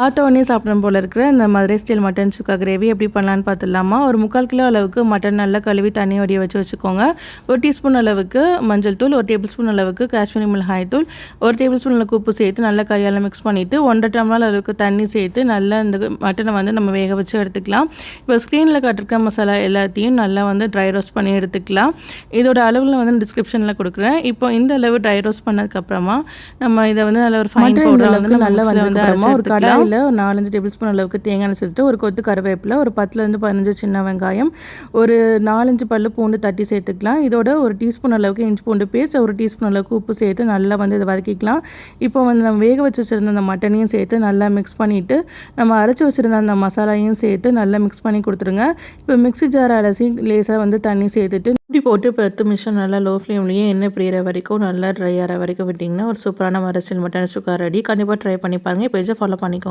பார்த்த உடனே சாப்பிடணும் போல இருக்கிற இந்த மதுரை ஸ்டைல் மட்டன் சுக்கா கிரேவி எப்படி பண்ணலான்னு பார்த்துடலாமா? ஒரு 3/4 கிலோ அளவுக்கு மட்டன் நல்லா கழுவி தண்ணி வடிய வச்சுக்கோங்க. 1 டீஸ்பூன் அளவுக்கு மஞ்சள் தூள், 1 டேபிள் ஸ்பூன் அளவுக்கு காஷ்மீரி மிளகாய் தூள், 1 டேபிள் ஸ்பூன் அளவுக்கு உப்பு சேர்த்து நல்லா கையால் மிக்ஸ் பண்ணிவிட்டு 1 1/2 டம்ளர் அளவுக்கு தண்ணி சேர்த்து நல்லா இந்த மட்டனை வந்து நம்ம வேக வச்சு எடுத்துக்கலாம். இப்போ ஸ்க்ரீனில் காட்டிருக்க மசாலா எல்லாத்தையும் நல்லா வந்து ட்ரை ரோஸ்ட் பண்ணி எடுத்துக்கலாம். இதோட அளவில் வந்து டிஸ்கிரிப்ஷனில் கொடுக்குறேன். இப்போ இந்த அளவு ட்ரை ரோஸ்ட் பண்ணதுக்கப்புறமா நம்ம இதை வந்து நல்ல ஒரு ஃபைன் பவுடர் வந்து நல்லா வந்து ஒரு கடாயில் ஒரு 4-5 டேபிள் ஸ்பூன் அளவுக்கு தேங்காய் எண்ணெய் சேர்த்துட்டு ஒரு கொத்து கருவேப்பிலை, ஒரு 10லேருந்து 15 சின்ன வெங்காயம், ஒரு 4-5 பல்லு பூண்டு தட்டி சேர்த்துக்கலாம். இதோட ஒரு டீஸ்பூன் அளவுக்கு இஞ்சி பூண்டு பேஸ்ட், ஒரு டீஸ்பூன் அளவுக்கு உப்பு சேர்த்து நல்லா வந்து இதை வதக்கிக்கலாம். இப்போ வந்து நம்ம வேக வச்சு வச்சுருந்த அந்த மட்டனையும் சேர்த்து நல்லா மிக்ஸ் பண்ணிவிட்டு நம்ம அரைச்சி வச்சுருந்த அந்த மசாலாவையும் சேர்த்து நல்லா மிக்ஸ் பண்ணி கொடுத்துருங்க. இப்போ மிக்ஸி ஜார் அலசி லேசாக வந்து தண்ணி சேர்த்துட்டு இப்படி போட்டு 10 நிமிஷம் நல்லா லோ ஃப்ளேம்லேயே எண்ணெய் பிரியிற வரைக்கும் நல்லா ட்ரை ஆகிற வரைக்கும் விட்டிங்கன்னா ஒரு சூப்பரான மரசில் மட்டன் சுக்கா ரெடி. கண்டிப்பாக ட்ரை பண்ணி பாருங்கள். பேஜை ஃபாலோ பண்ணிக்கோங்க.